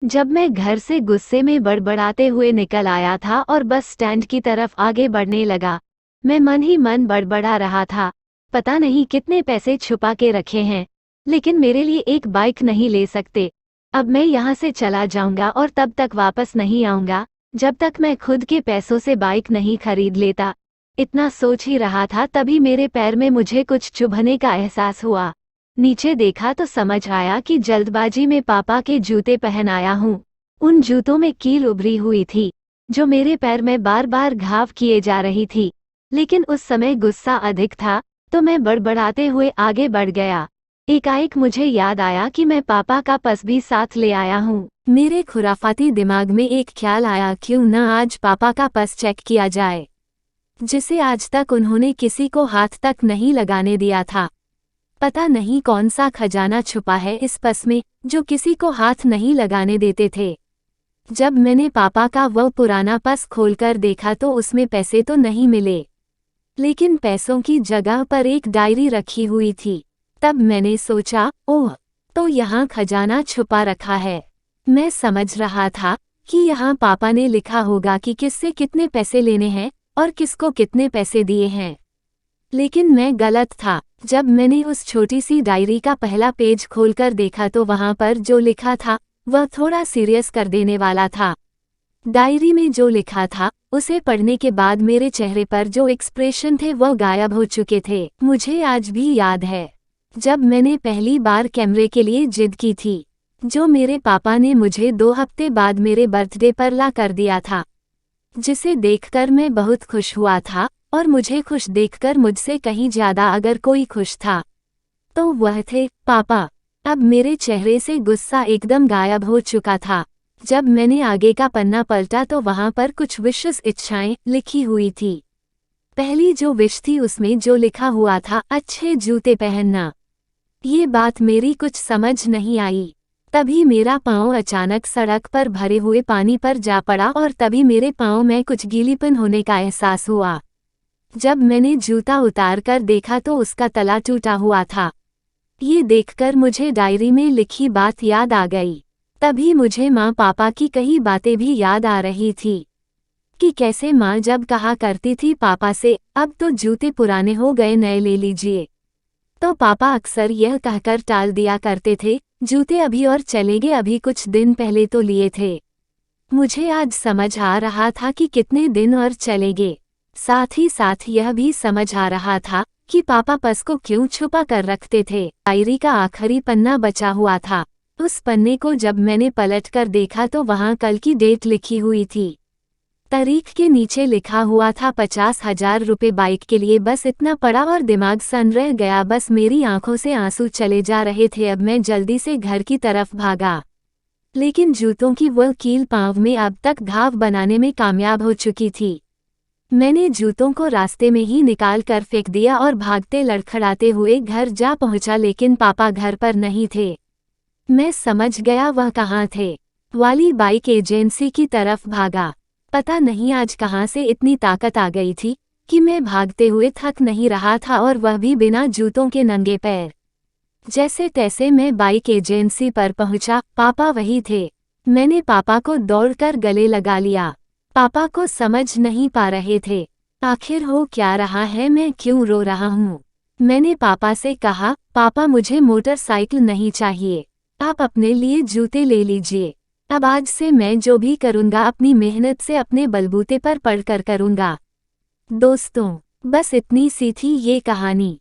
जब मैं घर से गुस्से में बड़बड़ाते हुए निकल आया था और बस स्टैंड की तरफ आगे बढ़ने लगा, मैं मन ही मन बड़बड़ा रहा था। पता नहीं कितने पैसे छुपा के रखे हैं, लेकिन मेरे लिए एक बाइक नहीं ले सकते। अब मैं यहाँ से चला जाऊंगा और तब तक वापस नहीं आऊंगा जब तक मैं खुद के पैसों से बाइक नहीं खरीद लेता। इतना सोच ही रहा था तभी मेरे पैर में मुझे कुछ चुभने का एहसास हुआ। नीचे देखा तो समझ आया कि जल्दबाजी में पापा के जूते पहन आया हूँ। उन जूतों में कील उभरी हुई थी, जो मेरे पैर में बार बार घाव किए जा रही थी। लेकिन उस समय गुस्सा अधिक था, तो मैं बड़बड़ाते हुए आगे बढ़ गया। एकाएक मुझे याद आया कि मैं पापा का पर्स भी साथ ले आया हूँ। मेरे खुराफाती दिमाग में एक ख्याल आया, क्यों न आज पापा का पर्स चेक किया जाए, जिसे आज तक उन्होंने किसी को हाथ तक नहीं लगाने दिया था। पता नहीं कौन सा खजाना छुपा है इस पर्स में, जो किसी को हाथ नहीं लगाने देते थे। जब मैंने पापा का वह पुराना पर्स खोलकर देखा तो उसमें पैसे तो नहीं मिले, लेकिन पैसों की जगह पर एक डायरी रखी हुई थी। तब मैंने सोचा, ओह, तो यहाँ खजाना छुपा रखा है। मैं समझ रहा था कि यहाँ पापा ने लिखा होगा कि किससे कितने पैसे लेने हैं और किसको कितने पैसे दिए हैं। लेकिन मैं गलत था। जब मैंने उस छोटी सी डायरी का पहला पेज खोलकर देखा तो वहां पर जो लिखा था वह थोड़ा सीरियस कर देने वाला था। डायरी में जो लिखा था उसे पढ़ने के बाद मेरे चेहरे पर जो एक्सप्रेशन थे वह गायब हो चुके थे। मुझे आज भी याद है जब मैंने पहली बार कैमरे के लिए जिद की थी, जो मेरे पापा ने मुझे 2 हफ्ते बाद मेरे बर्थडे पर ला कर दिया था, जिसे देखकर मैं बहुत खुश हुआ था। और मुझे खुश देखकर मुझसे कहीं ज्यादा अगर कोई खुश था तो वह थे पापा। अब मेरे चेहरे से गुस्सा एकदम गायब हो चुका था। जब मैंने आगे का पन्ना पलटा तो वहां पर कुछ विशेष इच्छाएं लिखी हुई थी। पहली जो विश थी उसमें जो लिखा हुआ था, अच्छे जूते पहनना। ये बात मेरी कुछ समझ नहीं आई। तभी मेरा पाँव अचानक सड़क पर भरे हुए पानी पर जा पड़ा और तभी मेरे पाँव में कुछ गीलीपन होने का एहसास हुआ। जब मैंने जूता उतार कर देखा तो उसका तला टूटा हुआ था। ये देखकर मुझे डायरी में लिखी बात याद आ गई। तभी मुझे माँ पापा की कई बातें भी याद आ रही थी कि कैसे माँ जब कहा करती थी पापा से, अब तो जूते पुराने हो गए, नए ले लीजिए, तो पापा अक्सर यह कहकर टाल दिया करते थे, जूते अभी और चलेंगे, अभी कुछ दिन पहले तो लिए थे। मुझे आज समझ आ रहा था कि कितने दिन और चलेंगे। साथ ही साथ यह भी समझ आ रहा था कि पापा पर्स को क्यों छुपा कर रखते थे। डायरी का आखिरी पन्ना बचा हुआ था। उस पन्ने को जब मैंने पलटकर देखा तो वहां कल की डेट लिखी हुई थी। तारीख के नीचे लिखा हुआ था 50,000 रुपये बाइक के लिए। बस इतना पड़ा और दिमाग सन रह गया। बस मेरी आंखों से आंसू चले जा रहे थे। अब मैं जल्दी से घर की तरफ भागा, लेकिन जूतों की वह कील पाँव में अब तक घाव बनाने में कामयाब हो चुकी थी। मैंने जूतों को रास्ते में ही निकाल कर फेंक दिया और भागते लड़खड़ाते हुए घर जा पहुंचा, लेकिन पापा घर पर नहीं थे। मैं समझ गया वह कहाँ थे। वाली बाइक एजेंसी की तरफ भागा। पता नहीं आज कहाँ से इतनी ताकत आ गई थी कि मैं भागते हुए थक नहीं रहा था, और वह भी बिना जूतों के नंगे पैर। जैसे तैसे मैं बाइक एजेंसी पर पहुंचा। पापा वही थे। मैंने पापा को दौड़कर गले लगा लिया। पापा को समझ नहीं पा रहे थे आखिर हो क्या रहा है, मैं क्यों रो रहा हूँ। मैंने पापा से कहा, पापा मुझे मोटरसाइकिल नहीं चाहिए, आप अपने लिए जूते ले लीजिए। अब आज से मैं जो भी करूँगा अपनी मेहनत से अपने बलबूते पर पढ़कर करूँगा। दोस्तों, बस इतनी सी थी ये कहानी।